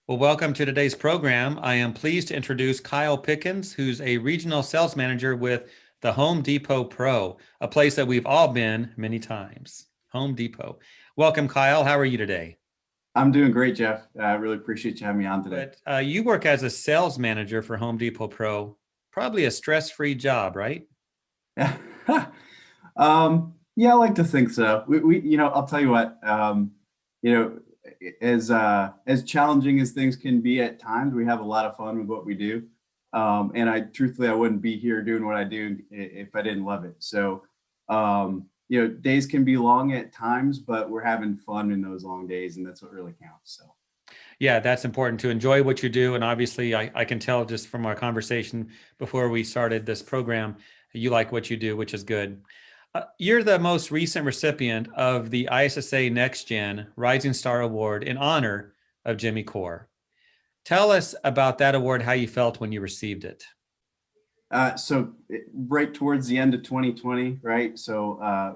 Well, welcome to today's program. I am pleased to introduce Kyle Pickens, who's a regional sales manager with the Home Depot Pro, a place that we've all been many times. Home Depot. Welcome, Kyle. How are you today? I'm doing great, Jeff. I really appreciate you having me on today. But you work as a sales manager for Home Depot Pro, probably a stress-free job, right? Yeah, yeah, I like to think so. I'll tell you what. You know, as challenging as things can be at times, we have a lot of fun with what we do. And truthfully, I wouldn't be here doing what I do if I didn't love it. So, days can be long at times, but we're having fun in those long days, and that's what really counts. So. Yeah, that's important to enjoy what you do. And obviously, I can tell just from our conversation before we started this program, you like what you do, which is good. You're the most recent recipient of the ISSA NextGen Rising Star Award in honor of Jimmy Core. Tell us about that award, how you felt when you received it. Right towards the end of 2020, right?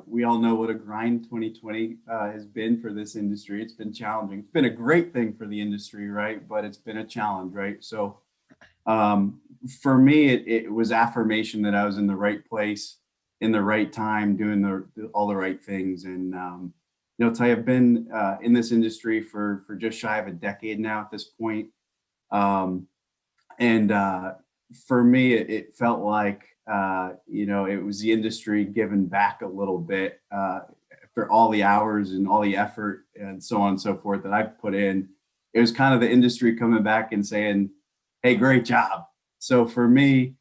We all know what a grind 2020 has been for this industry. It's been challenging. It's been a great thing for the industry, right? But it's been a challenge, right? For me, it was affirmation that I was in the right place, in the right time, doing all the right things. And I'll tell you, I've been in this industry for just shy of a decade now at this point. Um, and For me, it felt like it was the industry giving back a little bit after all the hours and all the effort and so on and so forth that I've put in. It was kind of the industry coming back and saying, "Hey, great job." So for me,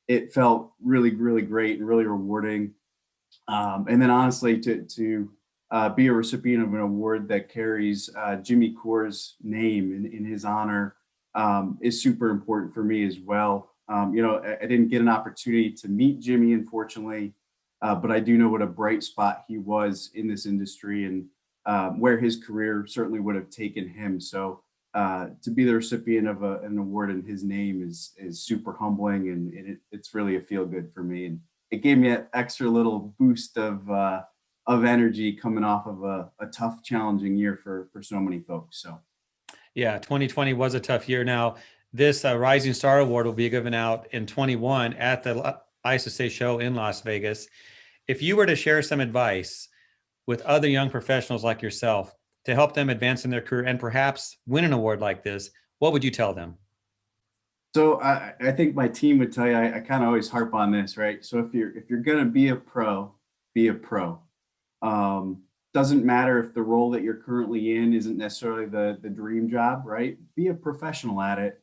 it felt really, really great and really rewarding. And then honestly, to be a recipient of an award that carries Jimmy Core's name in his honor is super important for me as well. I didn't get an opportunity to meet Jimmy, unfortunately, but I do know what a bright spot he was in this industry and where his career certainly would have taken him. So to be the recipient of an award in his name is super humbling, and it's really a feel good for me. And it gave me an extra little boost of energy coming off of a tough, challenging year for so many folks. So. Yeah, 2020 was a tough year. Now, this Rising Star Award will be given out in 21 at the ISSA show in Las Vegas. If you were to share some advice with other young professionals like yourself to help them advance in their career and perhaps win an award like this, what would you tell them? So I think my team would tell you, I kind of always harp on this, right? So if you're gonna be a pro, be a pro. Doesn't matter if the role that you're currently in isn't necessarily the dream job, right? Be a professional at it.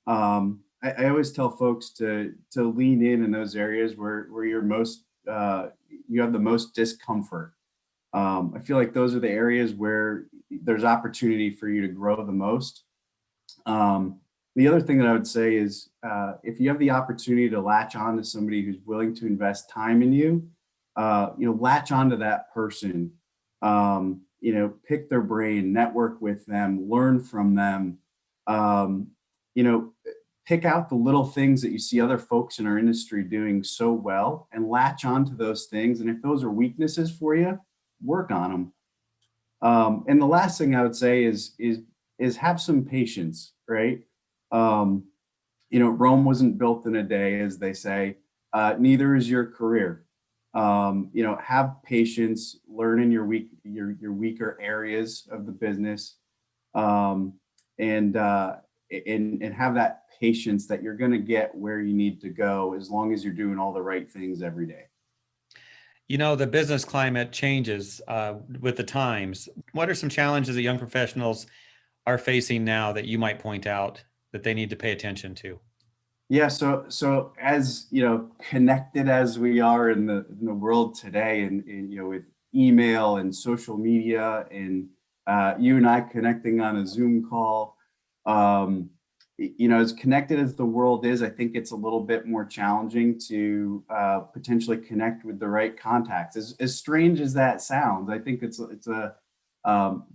I always tell folks to lean in those areas where you're most you have the most discomfort. I feel like those are the areas where there's opportunity for you to grow the most. The other thing that I would say is if you have the opportunity to latch on to somebody who's willing to invest time in you, latch onto that person. Pick their brain, network with them, learn from them. Um, you know, Pick out the little things that you see other folks in our industry doing so well, and latch onto those things. And if those are weaknesses for you, work on them. And the last thing I would say is have some patience, right? Um, Rome wasn't built in a day, as they say. Neither is your career. Have patience, learn in your weaker areas of the business, um, and have that patience that you're going to get where you need to go as long as you're doing all the right things every day. You know, the business climate changes with the times. What are some challenges that young professionals are facing now that you might point out that they need to pay attention to? Yeah, so as connected as we are in the world today, and with email and social media, and you and I connecting on a Zoom call, um, as connected as the world is, I think it's a little bit more challenging to potentially connect with the right contacts. As strange as that sounds, I think it's a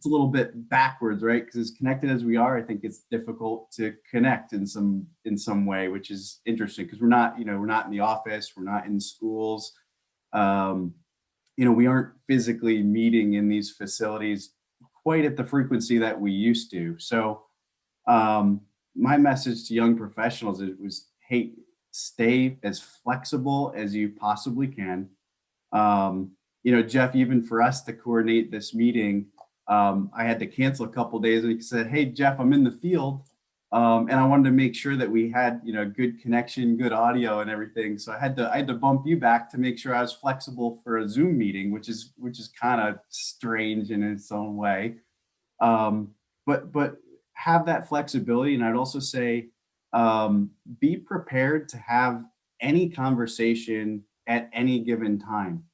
little bit backwards, right? Because as connected as we are, I think it's difficult to connect in some way, which is interesting because we're not in the office, we're not in schools, um, we aren't physically meeting in these facilities quite at the frequency that we used to. So My message to young professionals was, hey, stay as flexible as you possibly can. Jeff, even for us to coordinate this meeting, I had to cancel a couple days, and he said, hey, Jeff, I'm in the field. And I wanted to make sure that we had, good connection, good audio and everything. So I had to bump you back to make sure I was flexible for a Zoom meeting, which is kind of strange in its own way. But have that flexibility. And I'd also say, be prepared to have any conversation at any given time.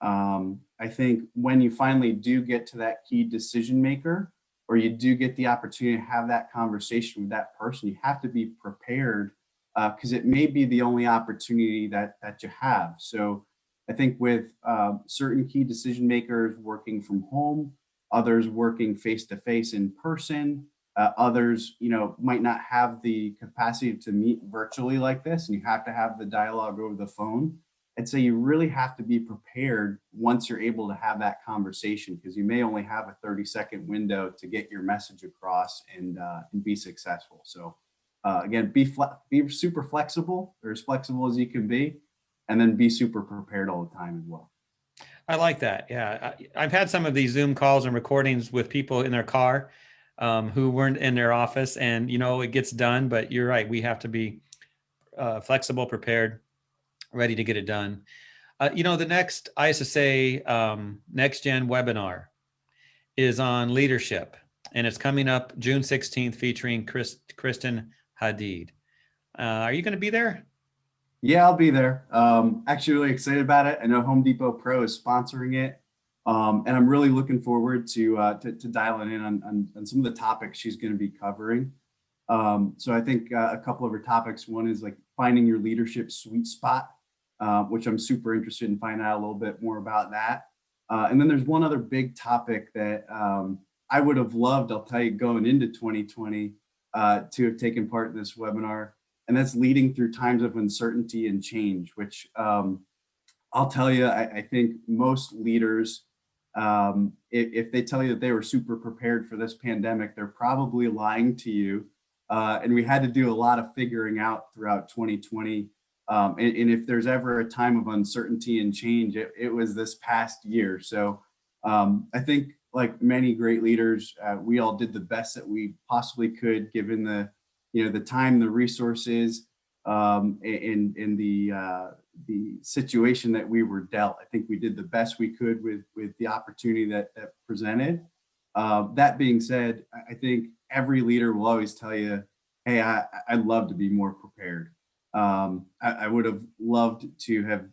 I think when you finally do get to that key decision maker, or you do get the opportunity to have that conversation with that person, you have to be prepared, because it may be the only opportunity that you have. So I think with certain key decision makers working from home, others working face to face in person, others, might not have the capacity to meet virtually like this, and you have to have the dialogue over the phone. I'd say you really have to be prepared once you're able to have that conversation, because you may only have a 30-second window to get your message across and be successful. So again, be super flexible, or as flexible as you can be, and then be super prepared all the time as well. I like that. Yeah. I've had some of these Zoom calls and recordings with people in their car who weren't in their office, and, it gets done, but you're right. We have to be flexible, prepared, ready to get it done. The next ISSA NextGen webinar is on leadership, and it's coming up June 16th, featuring Kristen Hadid. Are you going to be there? Yeah, I'll be there. Actually, really excited about it. I know Home Depot Pro is sponsoring it, and I'm really looking forward to dialing in on some of the topics she's going to be covering. So I think a couple of her topics. One is like finding your leadership sweet spot, which I'm super interested in finding out a little bit more about that. And then there's one other big topic that I would have loved, I'll tell you, going into 2020 to have taken part in this webinar, and that's leading through times of uncertainty and change, which I'll tell you, I think most leaders, if they tell you that they were super prepared for this pandemic, they're probably lying to you. And we had to do a lot of figuring out throughout 2020. And if there's ever a time of uncertainty and change, it was this past year. So I think, like many great leaders, we all did the best that we possibly could, given the time, the resources, and the situation that we were dealt. I think we did the best we could with the opportunity that presented. That being said, I think every leader will always tell you, hey, I'd love to be more prepared. I would have loved to have,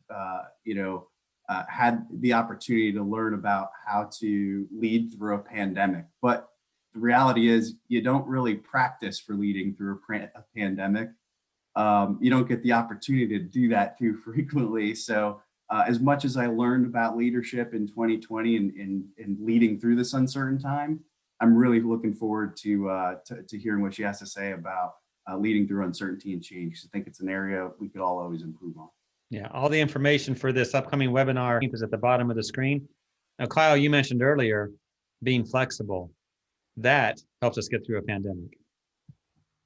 had the opportunity to learn about how to lead through a pandemic. But the reality is, you don't really practice for leading through a pandemic. You don't get the opportunity to do that too frequently. So as much as I learned about leadership in 2020 and leading through this uncertain time, I'm really looking forward to hearing what she has to say about leading through uncertainty and change. I think it's an area we could all always improve on. Yeah, all the information for this upcoming webinar is at the bottom of the screen. Now, Kyle, you mentioned earlier being flexible. That helps us get through a pandemic.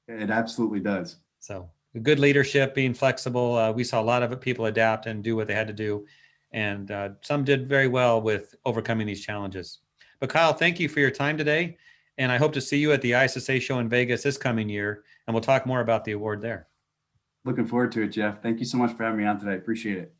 It absolutely does. So good leadership, being flexible. We saw a lot of people adapt and do what they had to do. And some did very well with overcoming these challenges. But Kyle, thank you for your time today. And I hope to see you at the ISSA show in Vegas this coming year. And we'll talk more about the award there. Looking forward to it, Jeff. Thank you so much for having me on today. Appreciate it.